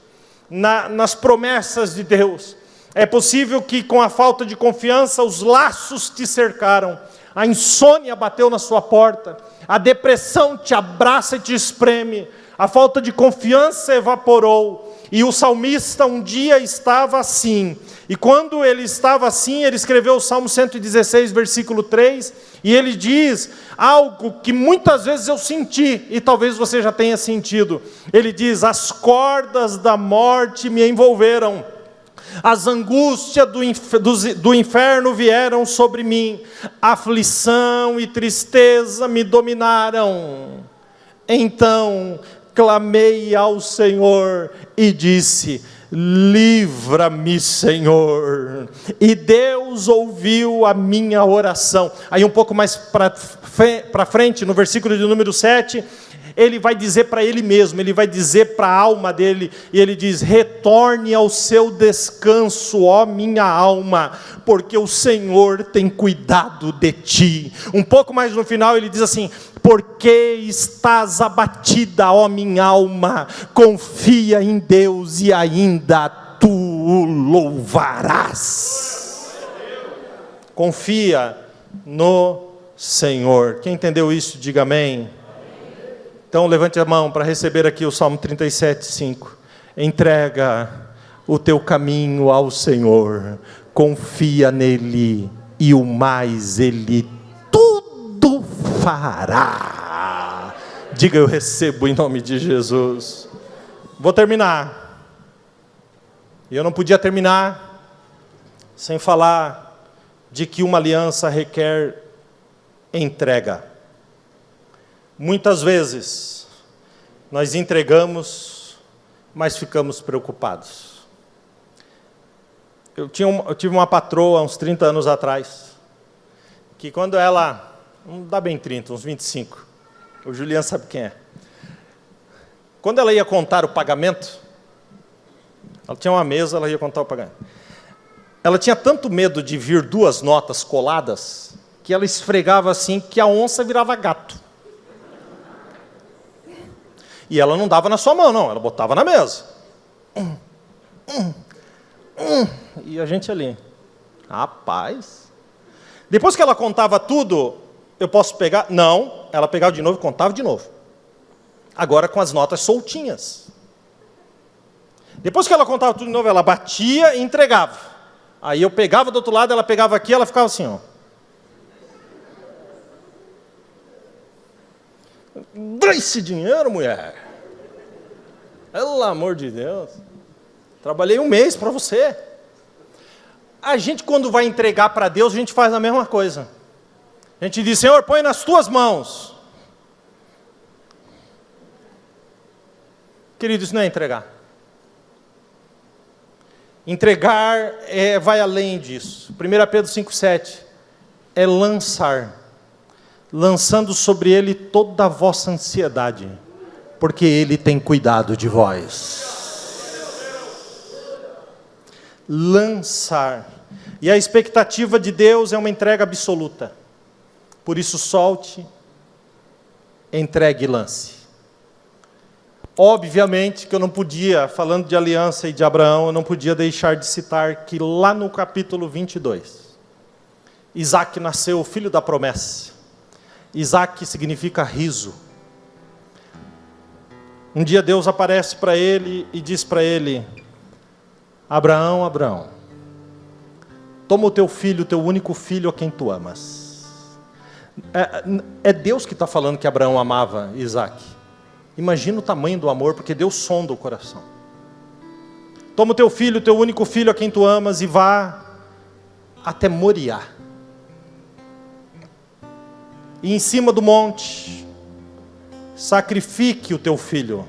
nas promessas de Deus. É possível que com a falta de confiança os laços te cercaram, a insônia bateu na sua porta, a depressão te abraça e te espreme, a falta de confiança evaporou, e o salmista um dia estava assim, e quando ele estava assim, ele escreveu o Salmo 116, versículo 3, e ele diz algo que muitas vezes eu senti, e talvez você já tenha sentido. Ele diz: as cordas da morte me envolveram, as angústias do inferno vieram sobre mim, aflição e tristeza me dominaram. Então clamei ao Senhor e disse: livra-me, Senhor. E Deus ouviu a minha oração. Aí um pouco mais para frente, no versículo de número 7, ele vai dizer para ele mesmo, ele vai dizer para a alma dele, e ele diz: retorne ao seu descanso, ó minha alma, porque o Senhor tem cuidado de ti. Um pouco mais no final ele diz assim: porque estás abatida, ó minha alma, confia em Deus e ainda tu o louvarás. Confia no Senhor. Quem entendeu isso, diga amém. Então levante a mão para receber aqui o Salmo 37:5. Entrega o teu caminho ao Senhor, confia nele, e o mais ele tudo fará. Diga: eu recebo em nome de Jesus. Vou terminar. E eu não podia terminar sem falar de que uma aliança requer entrega. Muitas vezes, nós entregamos, mas ficamos preocupados. Eu tive uma patroa, uns 30 anos atrás, que quando ela, não dá bem 30, uns 25, o Juliano sabe quem é. Quando ela ia contar o pagamento, ela tinha uma mesa, ela ia contar o pagamento. Ela tinha tanto medo de vir duas notas coladas, que ela esfregava assim, que a onça virava gato. E ela não dava na sua mão, não, ela botava na mesa. E a gente ali, rapaz. Depois que ela contava tudo, eu posso pegar? Não, ela pegava de novo e contava de novo. Agora com as notas soltinhas. Depois que ela contava tudo de novo, ela batia e entregava. Aí eu pegava do outro lado, ela pegava aqui, ela ficava assim, ó. Dá esse dinheiro, mulher. Pelo amor de Deus. Trabalhei 1 mês para você. A gente, quando vai entregar para Deus, a gente faz a mesma coisa. A gente diz, Senhor, põe nas tuas mãos. Querido, isso não é entregar. Entregar vai além disso. 1 Pedro 5,7 é lançar. Lançando sobre ele toda a vossa ansiedade, porque ele tem cuidado de vós. Lançar. E a expectativa de Deus é uma entrega absoluta. Por isso, solte, entregue e lance. Obviamente que eu não podia, falando de aliança e de Abraão, eu não podia deixar de citar que lá no capítulo 22, Isaac nasceu, o filho da promessa. Isaac significa riso. Um dia Deus aparece para ele e diz para ele, Abraão, Abraão, toma o teu filho, o teu único filho a quem tu amas. É Deus que está falando que Abraão amava Isaac. Imagina o tamanho do amor, porque Deus sonda o coração. Toma o teu filho, o teu único filho a quem tu amas e vá até Moriá. E em cima do monte, sacrifique o teu filho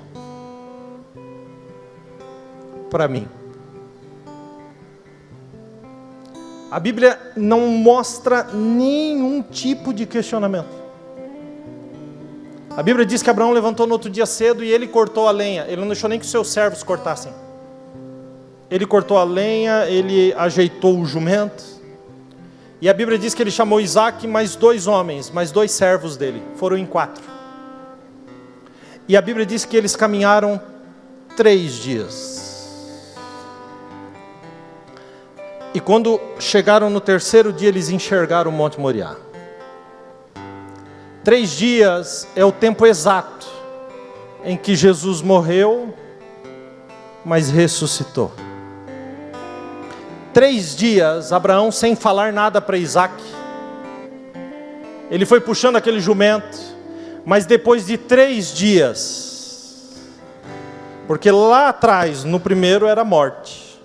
para mim. A Bíblia não mostra nenhum tipo de questionamento. A Bíblia diz que Abraão levantou no outro dia cedo e ele cortou a lenha. Ele não deixou nem que os seus servos cortassem. Ele cortou a lenha, ele ajeitou o jumento. E a Bíblia diz que ele chamou Isaac mais 2 homens, mais 2 servos dele. Foram em 4. E a Bíblia diz que eles caminharam 3 dias. E quando chegaram no 3º dia, eles enxergaram o Monte Moriá. 3 dias é o tempo exato em que Jesus morreu, mas ressuscitou. 3 dias, Abraão sem falar nada para Isaac. Ele foi puxando aquele jumento, mas depois de 3 dias, porque lá atrás, no primeiro era morte,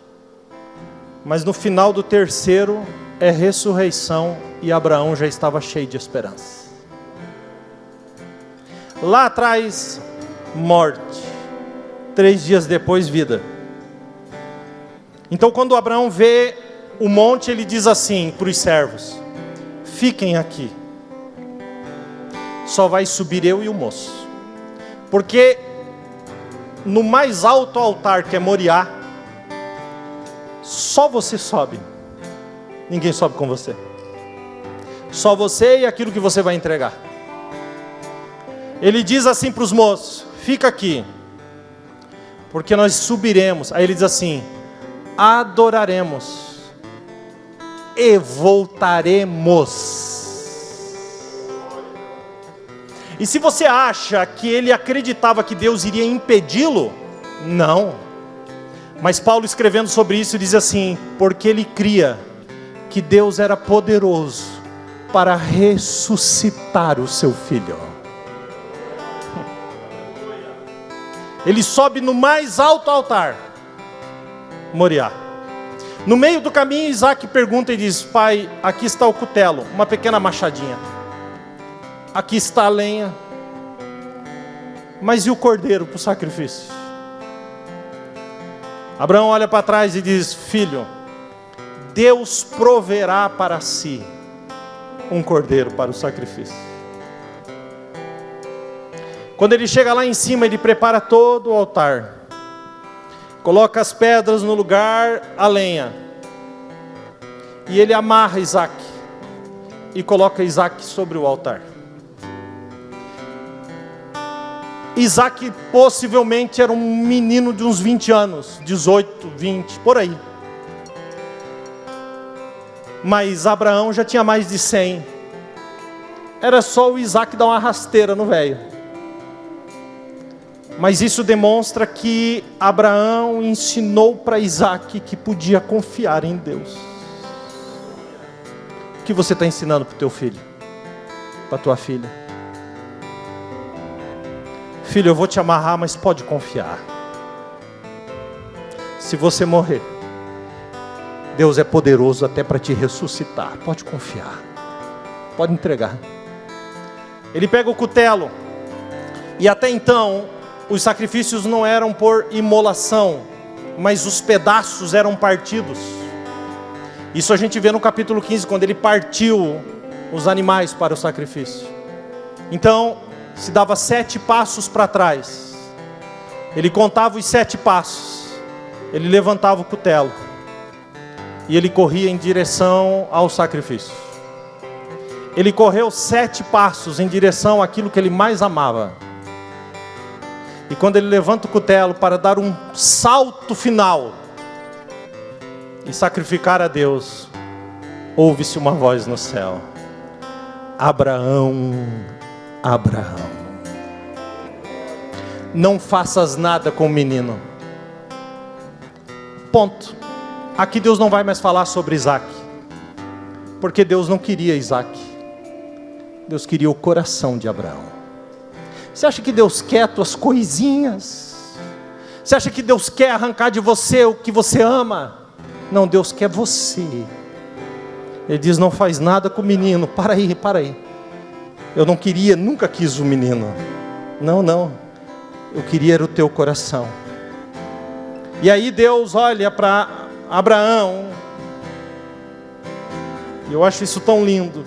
mas no final do 3º é ressurreição e Abraão já estava cheio de esperança. Lá atrás, morte. 3 dias depois, vida. Então quando Abraão vê o monte, ele diz assim para os servos, fiquem aqui. Só vai subir eu e o moço. Porque no mais alto altar que é Moriá, só você sobe. Ninguém sobe com você. Só você e aquilo que você vai entregar. Ele diz assim para os moços, fica aqui, porque nós subiremos. Aí ele diz assim, adoraremos e voltaremos. E se você acha que ele acreditava que Deus iria impedi-lo, não. Mas Paulo escrevendo sobre isso diz assim, porque ele cria que Deus era poderoso para ressuscitar o seu filho. Ele sobe no mais alto altar, Moriá. No meio do caminho, Isaac pergunta e diz, pai, aqui está o cutelo, uma pequena machadinha. Aqui está a lenha. Mas e o cordeiro para o sacrifício? Abraão olha para trás e diz, filho, Deus proverá para si um cordeiro para o sacrifício. Quando ele chega lá em cima, ele prepara todo o altar. Coloca as pedras no lugar, a lenha. E ele amarra Isaac. E coloca Isaac sobre o altar. Isaac possivelmente era um menino de uns 20 anos, 18, 20, por aí. Mas Abraão já tinha mais de 100. Era só o Isaac dar uma rasteira no velho. Mas isso demonstra que Abraão ensinou para Isaac que podia confiar em Deus. O que você está ensinando para o teu filho? Para a tua filha? Filho, eu vou te amarrar, mas pode confiar. Se você morrer, Deus é poderoso até para te ressuscitar. Pode confiar. Pode entregar. Ele pega o cutelo. E até então, os sacrifícios não eram por imolação, mas os pedaços eram partidos. Isso a gente vê no capítulo 15, quando ele partiu os animais para o sacrifício. Então, se dava 7 passos para trás. Ele contava os 7 passos. Ele levantava o cutelo. E ele corria em direção ao sacrifício. Ele correu 7 passos em direção àquilo que ele mais amava. E quando ele levanta o cutelo para dar um salto final e sacrificar a Deus, ouve-se uma voz no céu: Abraão, Abraão, não faças nada com o menino. Ponto. Aqui Deus não vai mais falar sobre Isaac, porque Deus não queria Isaac. Deus queria o coração de Abraão. Você acha que Deus quer tuas coisinhas? Você acha que Deus quer arrancar de você o que você ama? Não, Deus quer você. Ele diz: não faz nada com o menino. Para aí, para aí. Eu não queria, nunca quis o menino. Não, não. Eu queria era o teu coração. E aí Deus olha para Abraão. E eu acho isso tão lindo.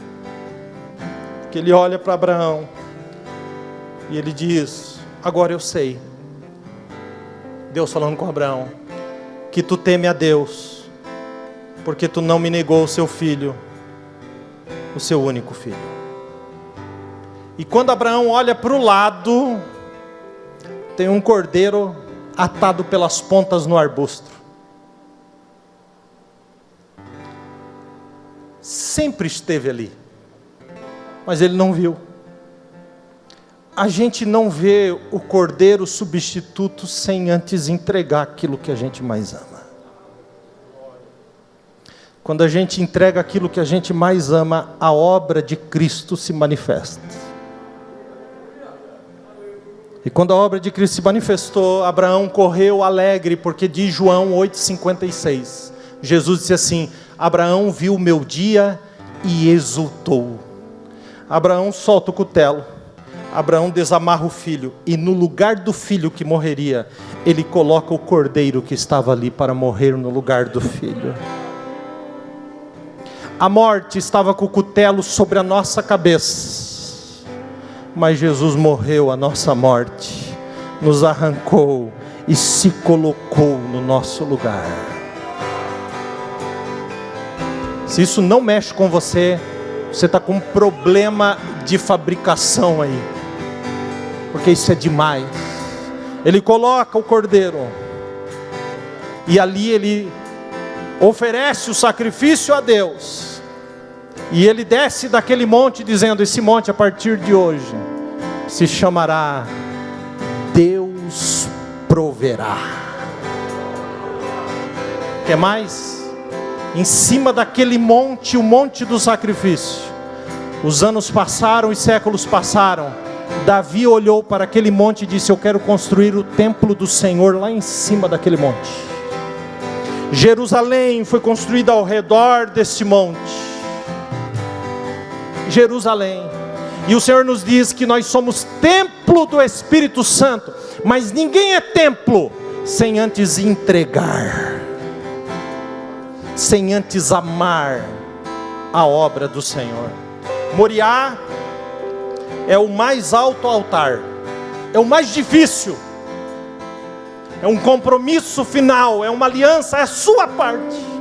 Que ele olha para Abraão. E ele diz: agora eu sei. Deus falando com Abraão: que tu teme a Deus, porque tu não me negou o seu filho, o seu único filho. E quando Abraão olha para o lado, tem um cordeiro atado pelas pontas no arbusto. Sempre esteve ali, mas ele não viu. A gente não vê o cordeiro substituto sem antes entregar aquilo que a gente mais ama. Quando a gente entrega aquilo que a gente mais ama, a obra de Cristo se manifesta. E quando a obra de Cristo se manifestou, Abraão correu alegre, porque diz João 8,56. Jesus disse assim: Abraão viu o meu dia e exultou. Abraão solta o cutelo. Abraão desamarra o filho, e no lugar do filho que morreria, ele coloca o cordeiro que estava ali para morrer no lugar do filho. A morte estava com o cutelo sobre a nossa cabeça, mas Jesus morreu a nossa morte, nos arrancou e se colocou no nosso lugar. Se isso não mexe com você, você está com um problema de fabricação aí, porque isso é demais. Ele coloca o cordeiro, e ali ele oferece o sacrifício a Deus, e ele desce daquele monte dizendo: esse monte a partir de hoje se chamará Deus Proverá. Quer mais? Em cima daquele monte, o monte do sacrifício, os anos passaram e séculos passaram. Davi olhou para aquele monte e disse: eu quero construir o templo do Senhor lá em cima daquele monte. Jerusalém foi construída ao redor desse monte. Jerusalém. E o Senhor nos diz que nós somos templo do Espírito Santo. Mas ninguém é templo sem antes entregar, sem antes amar a obra do Senhor. Moriá é o mais alto altar, é o mais difícil, é um compromisso final, é uma aliança, é a sua parte.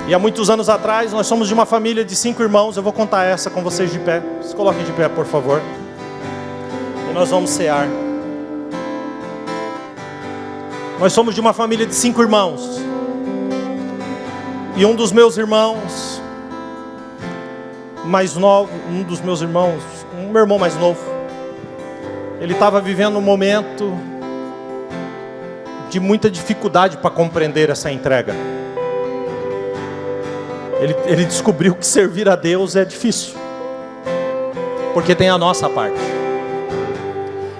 E há muitos anos atrás, nós somos de uma família de 5 irmãos. Eu vou contar essa com vocês de pé. Se coloquem de pé, por favor. nós vamos cear. Nós somos de uma família de 5 irmãos. E um dos meus irmãos mais novo, meu irmão mais novo, ele estava vivendo um momento de muita dificuldade para compreender essa entrega. Ele descobriu que servir a Deus é difícil, porque tem a nossa parte.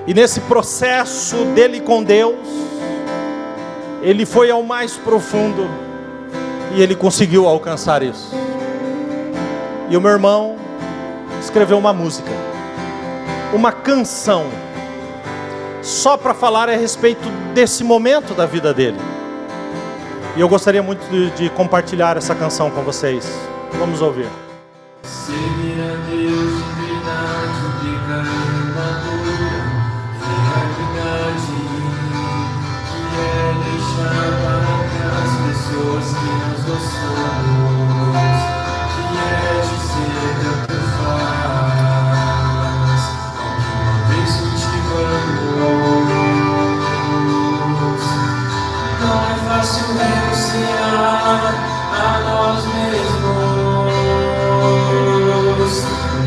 E nesse processo dele com Deus, ele foi ao mais profundo e ele conseguiu alcançar isso. E o meu irmão escreveu uma música, uma canção, só para falar a respeito desse momento da vida dele. E eu gostaria muito de compartilhar essa canção com vocês. Vamos ouvir. Servir a Deus de verdade, obrigar a dura, realidade, que é deixar para as pessoas que nos gostamos, que é dizer tanto faz, alguma vez cultivamos. Não é fácil renunciar a nós mesmos,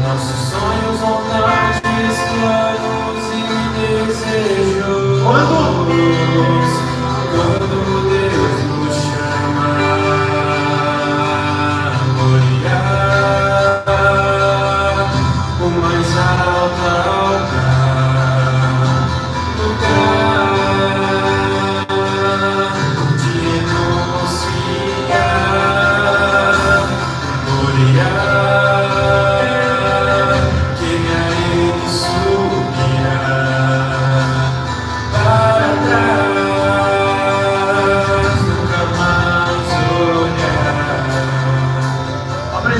nossos sonhos, vontades, planos e desejos. Quando Deus nos chama a gloriar o mais alto altar, lugar de renunciar, gloriar.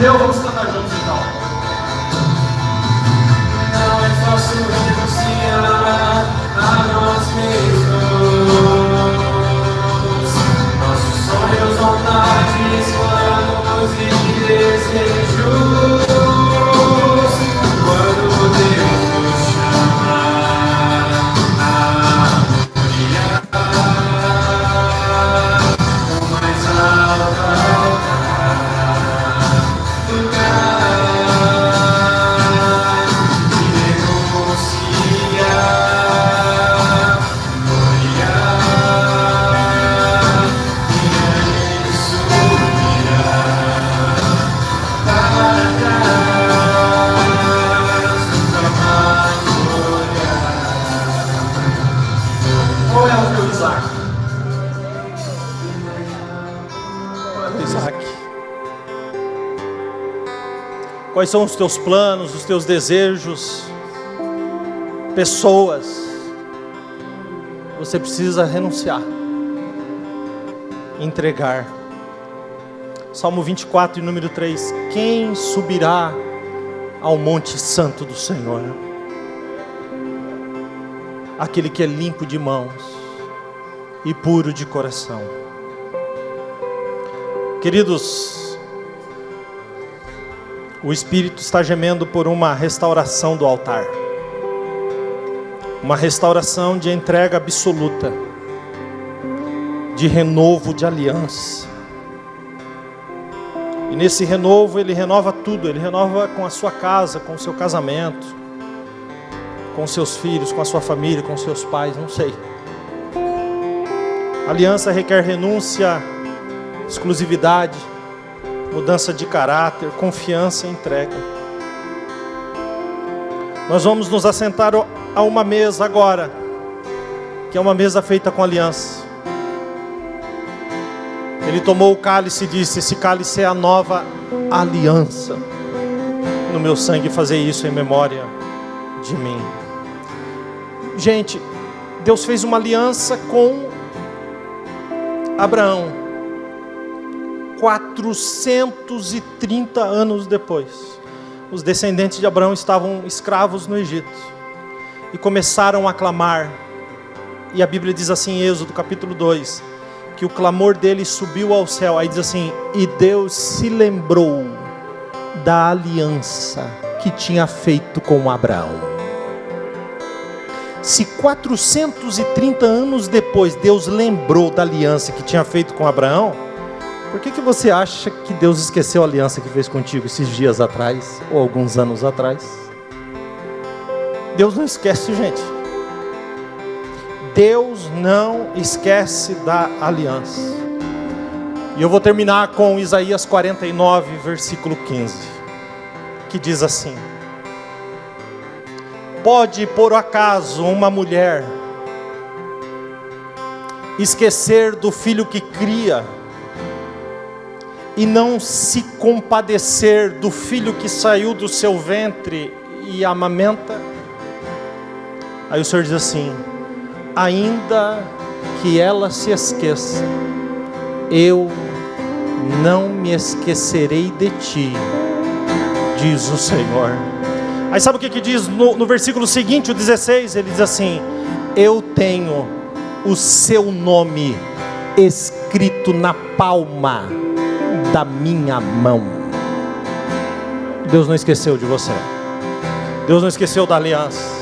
Vamos cantar juntos então. Não é fácil renunciar a nós mesmos, nossos sonhos, vontades, planos e desejos. Quando Deus nos chama a gloriar o mais alto altar, quais são os teus planos, os teus desejos, pessoas, você precisa renunciar, entregar. Salmo 24, número 3, quem subirá ao monte santo do Senhor? Aquele que é limpo de mãos e puro de coração. Queridos, o Espírito está gemendo por uma restauração do altar, uma restauração de entrega absoluta, de renovo de aliança. E nesse renovo Ele renova tudo, Ele renova com a sua casa, com o seu casamento, com os seus filhos, com a sua família, com os seus pais, não sei. Aliança requer renúncia, exclusividade, mudança de caráter, confiança e entrega. Nós vamos nos assentar a uma mesa agora, que é uma mesa feita com aliança. Ele tomou o cálice e disse: esse cálice é a nova aliança. No meu sangue fazer isso em memória de mim. Gente, Deus fez uma aliança com Abraão. 430 anos depois, os descendentes de Abraão estavam escravos no Egito e começaram a clamar. E a Bíblia diz assim em Êxodo capítulo 2, que o clamor dele subiu ao céu. Aí diz assim: e Deus se lembrou da aliança que tinha feito com Abraão. Se 430 anos depois Deus lembrou da aliança que tinha feito com Abraão, por que você acha que Deus esqueceu a aliança que fez contigo esses dias atrás, ou alguns anos atrás? Deus não esquece, gente. Deus não esquece da aliança. E eu vou terminar com Isaías 49, versículo 15, que diz assim: pode por acaso uma mulher esquecer do filho que cria e não se compadecer do filho que saiu do seu ventre e amamenta? Aí o Senhor diz assim: ainda que ela se esqueça, eu não me esquecerei de ti, diz o Senhor. Aí sabe o que diz no versículo seguinte, o 16? Ele diz assim: eu tenho o seu nome escrito na palma da minha mão. Deus não esqueceu de você. Deus não esqueceu da aliança.